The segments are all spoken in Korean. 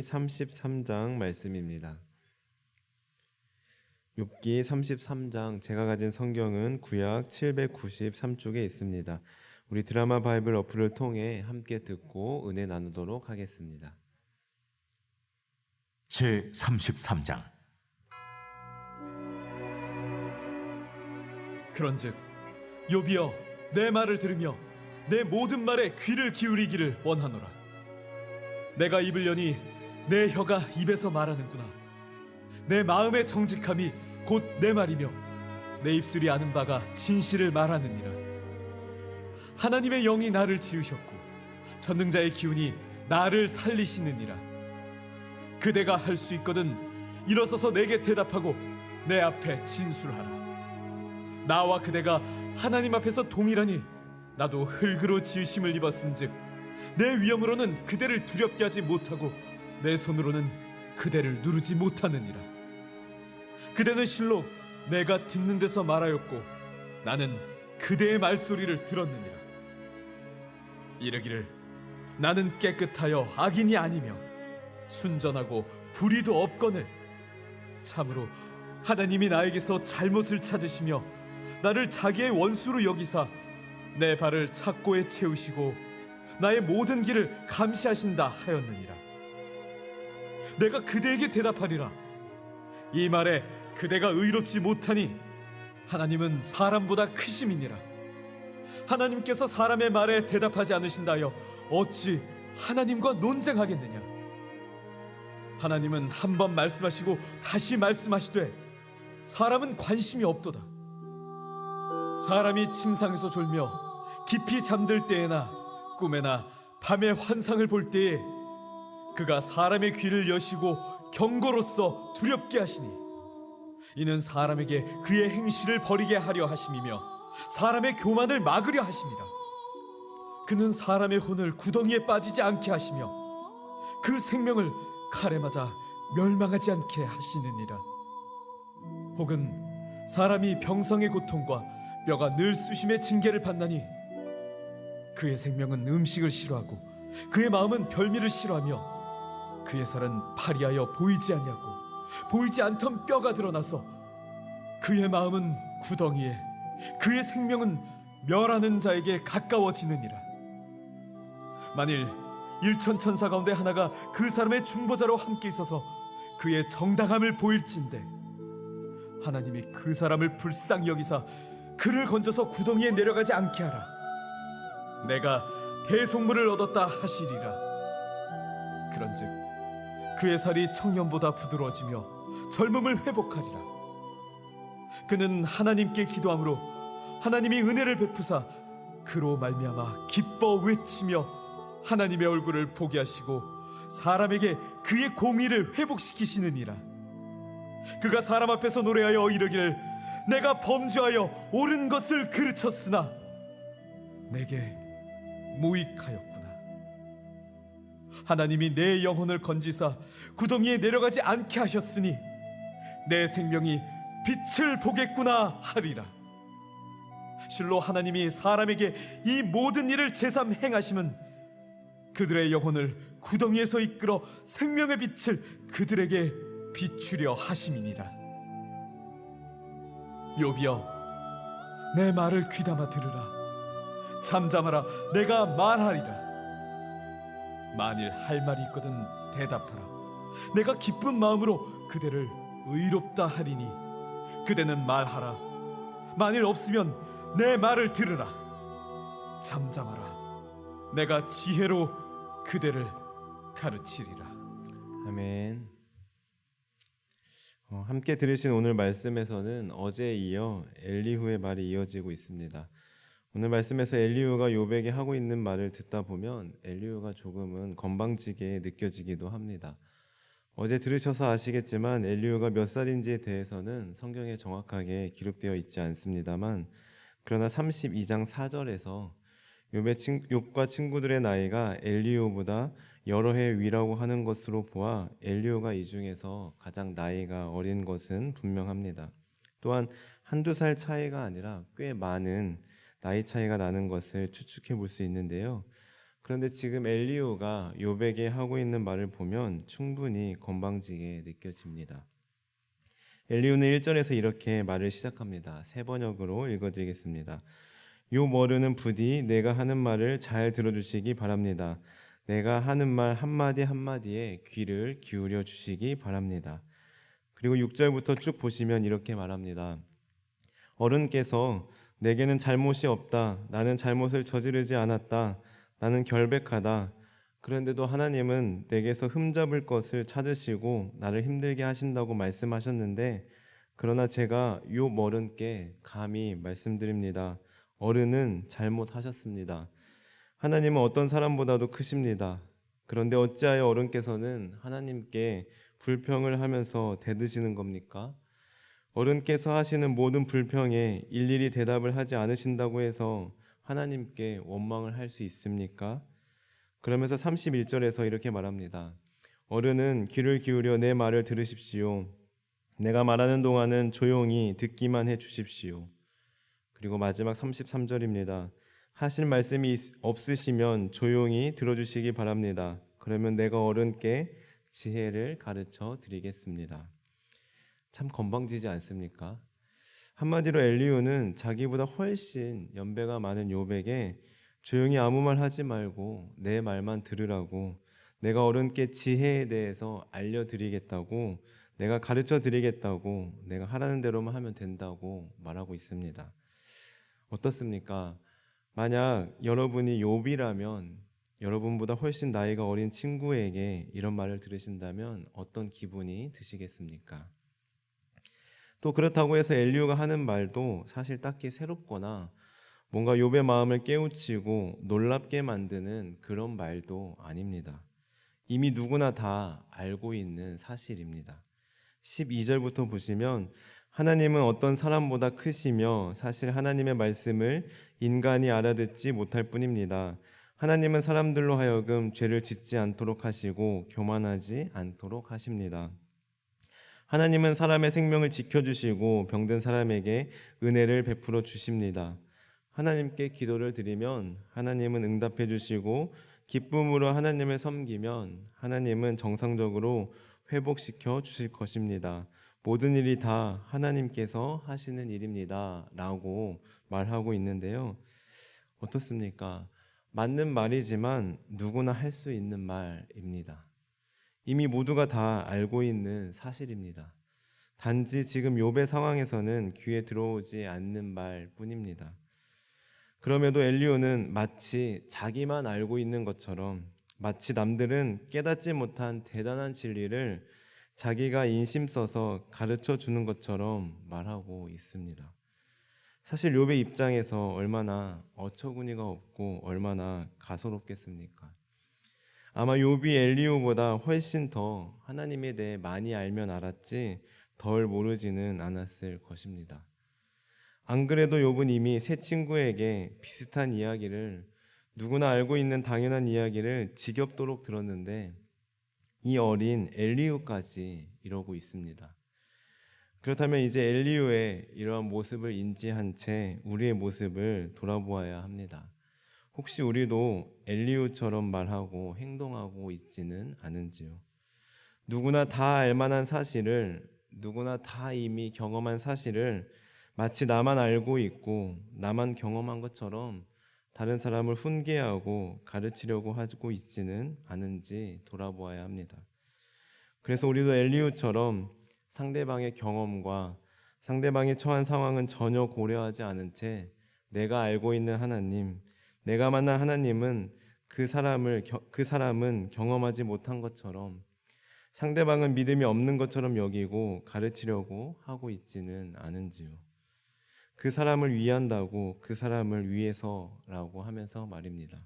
33장 말씀입니다. 욥기 33장, 제가 가진 성경은 구약 793쪽에 있습니다. 우리 드라마 바이블 어플을 통해 함께 듣고 은혜 나누도록 하겠습니다. 제33장. 그런즉 욥이여, 내 말을 들으며 내 모든 말에 귀를 기울이기를 원하노라. 내가 입을 여니 내 혀가 입에서 말하는구나. 내 마음의 정직함이 곧 내 말이며 내 입술이 아는 바가 진실을 말하느니라. 하나님의 영이 나를 지으셨고 전능자의 기운이 나를 살리시느니라. 그대가 할 수 있거든 일어서서 내게 대답하고 내 앞에 진술하라. 나와 그대가 하나님 앞에서 동일하니 나도 흙으로 지으심을 입었은즉 내 위엄으로는 그대를 두렵게 하지 못하고 내 손으로는 그대를 누르지 못하느니라. 그대는 실로 내가 듣는 데서 말하였고 나는 그대의 말소리를 들었느니라. 이르기를 나는 깨끗하여 악인이 아니며 순전하고 불의도 없거늘 참으로 하나님이 나에게서 잘못을 찾으시며 나를 자기의 원수로 여기사 내 발을 착고에 채우시고 나의 모든 길을 감시하신다 하였느니라. 내가 그대에게 대답하리라. 이 말에 그대가 의롭지 못하니 하나님은 사람보다 크심이니라. 하나님께서 사람의 말에 대답하지 않으신다 하여 어찌 하나님과 논쟁하겠느냐. 하나님은 한 번 말씀하시고 다시 말씀하시되 사람은 관심이 없도다. 사람이 침상에서 졸며 깊이 잠들 때에나 꿈에나 밤에 환상을 볼 때에 그가 사람의 귀를 여시고 경고로써 두렵게 하시니 이는 사람에게 그의 행실을 버리게 하려 하심이며 사람의 교만을 막으려 하심이라. 그는 사람의 혼을 구덩이에 빠지지 않게 하시며 그 생명을 칼에 맞아 멸망하지 않게 하시느니라. 혹은 사람이 병성의 고통과 뼈가 늘 쑤심의 징계를 받나니 그의 생명은 음식을 싫어하고 그의 마음은 별미를 싫어하며 그의 살은 파리하여 보이지 아니하고 보이지 않던 뼈가 드러나서 그의 마음은 구덩이에 그의 생명은 멸하는 자에게 가까워지느니라. 만일 일천천사 가운데 하나가 그 사람의 중보자로 함께 있어서 그의 정당함을 보일진대 하나님이 그 사람을 불쌍히 여기사 그를 건져서 구덩이에 내려가지 않게 하라. 내가 대속물을 얻었다 하시리라. 그런즉 그의 살이 청년보다 부드러워지며 젊음을 회복하리라. 그는 하나님께 기도함으로 하나님이 은혜를 베푸사 그로 말미암아 기뻐 외치며 하나님의 얼굴을 보게 하시고 사람에게 그의 공의를 회복시키시느니라. 그가 사람 앞에서 노래하여 이르기를 내가 범죄하여 옳은 것을 그르쳤으나 내게 무익하였구나. 하나님이 내 영혼을 건지사 구덩이에 내려가지 않게 하셨으니 내 생명이 빛을 보겠구나 하리라. 실로 하나님이 사람에게 이 모든 일을 제삼 행하심은 그들의 영혼을 구덩이에서 이끌어 생명의 빛을 그들에게 비추려 하심이니라. 욥이여, 내 말을 귀담아 들으라. 잠잠하라, 내가 말하리라. 만일 할 말이 있거든 대답하라. 내가 기쁜 마음으로 그대를 의롭다 하리니 그대는 말하라. 만일 없으면 내 말을 들으라. 잠잠하라. 내가 지혜로 그대를 가르치리라. 아멘. 함께 들으신 오늘 말씀에서는 어제에 이어 엘리후의 말이 이어지고 있습니다. 오늘 말씀에서 엘리후가 욥에게 하고 있는 말을 듣다 보면 엘리후가 조금은 건방지게 느껴지기도 합니다. 어제 들으셔서 아시겠지만 엘리후가 몇 살인지에 대해서는 성경에 정확하게 기록되어 있지 않습니다만, 그러나 32장 4절에서 욥과 친구들의 나이가 엘리후보다 여러 해 위라고 하는 것으로 보아 엘리후가 이 중에서 가장 나이가 어린 것은 분명합니다. 또한 한두 살 차이가 아니라 꽤 많은 나이 차이가 나는 것을 추측해 볼 수 있는데요. 그런데 지금 엘리후가 욥에게 하고 있는 말을 보면 충분히 건방지게 느껴집니다. 엘리후는 1절에서 이렇게 말을 시작합니다. 세 번역으로 읽어드리겠습니다. 욥 어른은 부디 내가 하는 말을 잘 들어주시기 바랍니다. 내가 하는 말 한마디 한마디에 귀를 기울여 주시기 바랍니다. 그리고 6절부터 쭉 보시면 이렇게 말합니다. 어른께서 내게는 잘못이 없다. 나는 잘못을 저지르지 않았다. 나는 결백하다. 그런데도 하나님은 내게서 흠잡을 것을 찾으시고 나를 힘들게 하신다고 말씀하셨는데, 그러나 제가 욥 어른께 감히 말씀드립니다. 어른은 잘못하셨습니다. 하나님은 어떤 사람보다도 크십니다. 그런데 어찌하여 어른께서는 하나님께 불평을 하면서 대드시는 겁니까? 어른께서 하시는 모든 불평에 일일이 대답을 하지 않으신다고 해서 하나님께 원망을 할 수 있습니까? 그러면서 31절에서 이렇게 말합니다. 어른은 귀를 기울여 내 말을 들으십시오. 내가 말하는 동안은 조용히 듣기만 해 주십시오. 그리고 마지막 33절입니다. 하실 말씀이 없으시면 조용히 들어주시기 바랍니다. 그러면 내가 어른께 지혜를 가르쳐 드리겠습니다. 참 건방지지 않습니까? 한마디로 엘리후는 자기보다 훨씬 연배가 많은 욥에게 조용히 아무 말 하지 말고 내 말만 들으라고, 내가 어른께 지혜에 대해서 알려드리겠다고, 내가 가르쳐 드리겠다고, 내가 하라는 대로만 하면 된다고 말하고 있습니다. 어떻습니까? 만약 여러분이 욥이라면 여러분보다 훨씬 나이가 어린 친구에게 이런 말을 들으신다면 어떤 기분이 드시겠습니까? 또 그렇다고 해서 엘리후가 하는 말도 사실 딱히 새롭거나 뭔가 욥의 마음을 깨우치고 놀랍게 만드는 그런 말도 아닙니다. 이미 누구나 다 알고 있는 사실입니다. 12절부터 보시면 하나님은 어떤 사람보다 크시며 사실 하나님의 말씀을 인간이 알아듣지 못할 뿐입니다. 하나님은 사람들로 하여금 죄를 짓지 않도록 하시고 교만하지 않도록 하십니다. 하나님은 사람의 생명을 지켜주시고 병든 사람에게 은혜를 베풀어 주십니다. 하나님께 기도를 드리면 하나님은 응답해 주시고 기쁨으로 하나님을 섬기면 하나님은 정상적으로 회복시켜 주실 것입니다. 모든 일이 다 하나님께서 하시는 일입니다. 라고 말하고 있는데요. 어떻습니까? 맞는 말이지만 누구나 할 수 있는 말입니다. 이미 모두가 다 알고 있는 사실입니다. 단지 지금 욥의 상황에서는 귀에 들어오지 않는 말뿐입니다. 그럼에도 엘리후는 마치 자기만 알고 있는 것처럼, 마치 남들은 깨닫지 못한 대단한 진리를 자기가 인심 써서 가르쳐 주는 것처럼 말하고 있습니다. 사실 욥의 입장에서 얼마나 어처구니가 없고 얼마나 가소롭겠습니까? 아마 욥이 엘리후보다 훨씬 더 하나님에 대해 많이 알면 알았지 덜 모르지는 않았을 것입니다. 안 그래도 욥은 이미 새 친구에게 비슷한 이야기를, 누구나 알고 있는 당연한 이야기를 지겹도록 들었는데 이 어린 엘리후까지 이러고 있습니다. 그렇다면 이제 엘리후의 이러한 모습을 인지한 채 우리의 모습을 돌아보아야 합니다. 혹시 우리도 엘리후처럼 말하고 행동하고 있지는 않은지요? 누구나 다 알만한 사실을, 누구나 다 이미 경험한 사실을 마치 나만 알고 있고 나만 경험한 것처럼 다른 사람을 훈계하고 가르치려고 하고 있지는 않은지 돌아보아야 합니다. 그래서 우리도 엘리후처럼 상대방의 경험과 상대방이 처한 상황은 전혀 고려하지 않은 채 내가 알고 있는 하나님, 내가 만난 하나님은 그 사람은 경험하지 못한 것처럼, 상대방은 믿음이 없는 것처럼 여기고 가르치려고 하고 있지는 않은지요. 그 사람을 위한다고, 그 사람을 위해서라고 하면서 말입니다.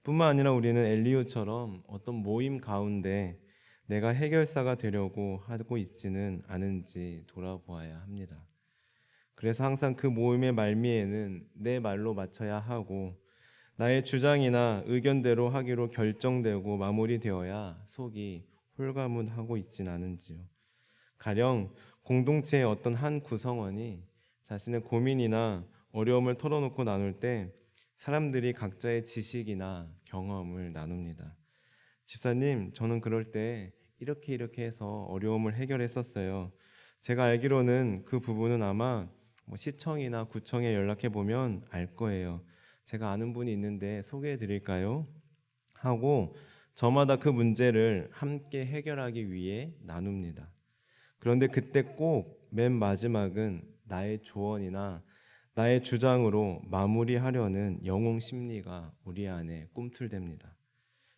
뿐만 아니라 우리는 엘리후처럼 어떤 모임 가운데 내가 해결사가 되려고 하고 있지는 않은지 돌아보아야 합니다. 그래서 항상 그 모임의 말미에는 내 말로 맞춰야 하고 나의 주장이나 의견대로 하기로 결정되고 마무리되어야 속이 홀가문하고 있진 않은지요. 가령 공동체의 어떤 한 구성원이 자신의 고민이나 어려움을 털어놓고 나눌 때 사람들이 각자의 지식이나 경험을 나눕니다. 집사님, 저는 그럴 때 이렇게 해서 어려움을 해결했었어요. 제가 알기로는 그 부분은 아마 시청이나 구청에 연락해 보면 알 거예요. 제가 아는 분이 있는데 소개해 드릴까요? 하고 저마다 그 문제를 함께 해결하기 위해 나눕니다. 그런데 그때 꼭 맨 마지막은 나의 조언이나 나의 주장으로 마무리하려는 영웅 심리가 우리 안에 꿈틀댑니다.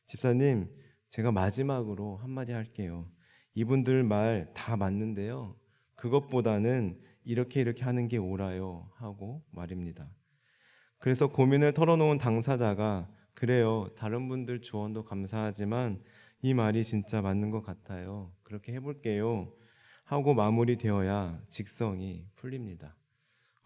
집사님, 제가 마지막으로 한마디 할게요. 이분들 말 다 맞는데요. 그것보다는 이렇게 하는 게 옳아요 하고 말입니다. 그래서 고민을 털어놓은 당사자가 그래요. 다른 분들 조언도 감사하지만 이 말이 진짜 맞는 것 같아요. 그렇게 해볼게요. 하고 마무리되어야 직성이 풀립니다.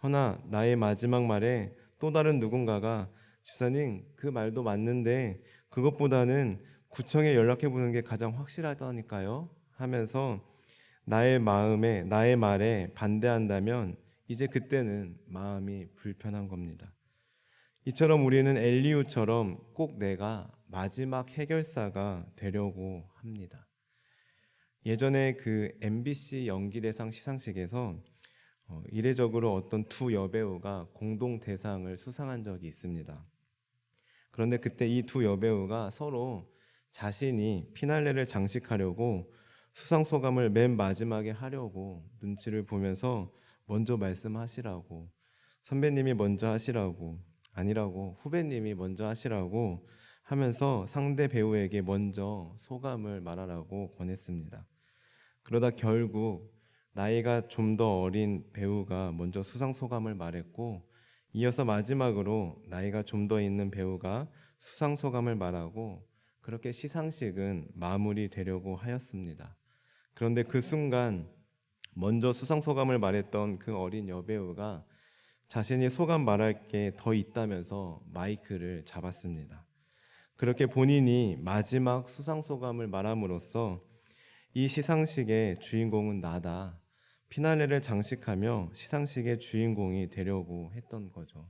허나 나의 마지막 말에 또 다른 누군가가 집사님 그 말도 맞는데 그것보다는 구청에 연락해 보는 게 가장 확실하다니까요 하면서 나의 말에 반대한다면 이제 그때는 마음이 불편한 겁니다. 이처럼 우리는 엘리후처럼 꼭 내가 마지막 해결사가 되려고 합니다. 예전에 그 MBC 연기대상 시상식에서 이례적으로 어떤 두 여배우가 공동 대상을 수상한 적이 있습니다. 그런데 그때 이 두 여배우가 서로 자신이 피날레를 장식하려고 수상 소감을 맨 마지막에 하려고 눈치를 보면서 먼저 말씀하시라고, 선배님이 먼저 하시라고, 아니라고 후배님이 먼저 하시라고 하면서 상대 배우에게 먼저 소감을 말하라고 권했습니다. 그러다 결국 나이가 좀 더 어린 배우가 먼저 수상 소감을 말했고 이어서 마지막으로 나이가 좀 더 있는 배우가 수상 소감을 말하고 그렇게 시상식은 마무리되려고 하였습니다. 그런데 그 순간 먼저 수상 소감을 말했던 그 어린 여배우가 자신이 소감 말할 게 더 있다면서 마이크를 잡았습니다. 그렇게 본인이 마지막 수상 소감을 말함으로써 이 시상식의 주인공은 나다. 피날레를 장식하며 시상식의 주인공이 되려고 했던 거죠.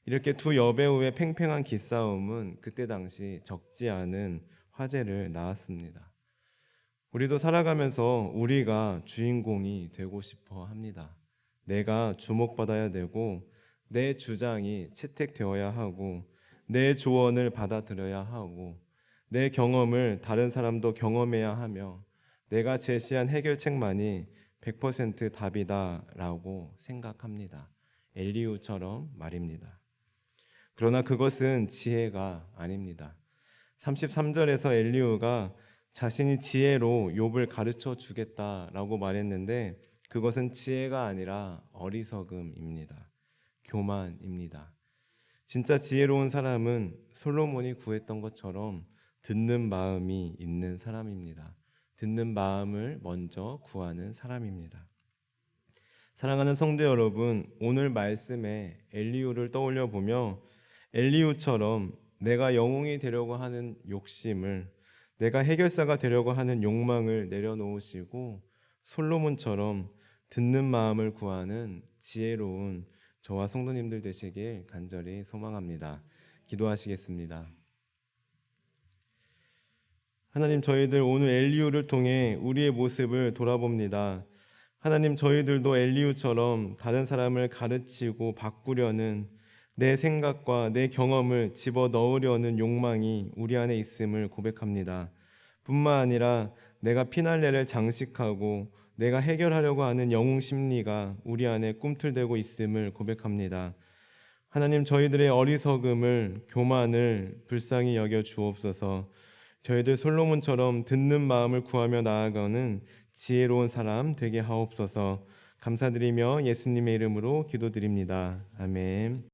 이렇게 두 여배우의 팽팽한 기싸움은 그때 당시 적지 않은 화제를 낳았습니다. 우리도 살아가면서 우리가 주인공이 되고 싶어 합니다. 내가 주목받아야 되고 내 주장이 채택되어야 하고 내 조언을 받아들여야 하고 내 경험을 다른 사람도 경험해야 하며 내가 제시한 해결책만이 100% 답이다라고 생각합니다. 엘리후처럼 말입니다. 그러나 그것은 지혜가 아닙니다. 33절에서 엘리후가 자신이 지혜로 욥을 가르쳐 주겠다라고 말했는데 그것은 지혜가 아니라 어리석음입니다. 교만입니다. 진짜 지혜로운 사람은 솔로몬이 구했던 것처럼 듣는 마음이 있는 사람입니다. 듣는 마음을 먼저 구하는 사람입니다. 사랑하는 성도 여러분, 오늘 말씀에 엘리후를 떠올려 보며 엘리후처럼 내가 영웅이 되려고 하는 욕심을, 내가 해결사가 되려고 하는 욕망을 내려놓으시고 솔로몬처럼 듣는 마음을 구하는 지혜로운 저와 성도님들 되시길 간절히 소망합니다. 기도하시겠습니다. 하나님, 저희들 오늘 엘리후를 통해 우리의 모습을 돌아봅니다. 하나님, 저희들도 엘리후처럼 다른 사람을 가르치고 바꾸려는 내 생각과 내 경험을 집어넣으려는 욕망이 우리 안에 있음을 고백합니다. 뿐만 아니라 내가 피날레를 장식하고 내가 해결하려고 하는 영웅 심리가 우리 안에 꿈틀대고 있음을 고백합니다. 하나님, 저희들의 어리석음을, 교만을 불쌍히 여겨 주옵소서. 저희들 솔로몬처럼 듣는 마음을 구하며 나아가는 지혜로운 사람 되게 하옵소서. 감사드리며 예수님의 이름으로 기도드립니다. 아멘.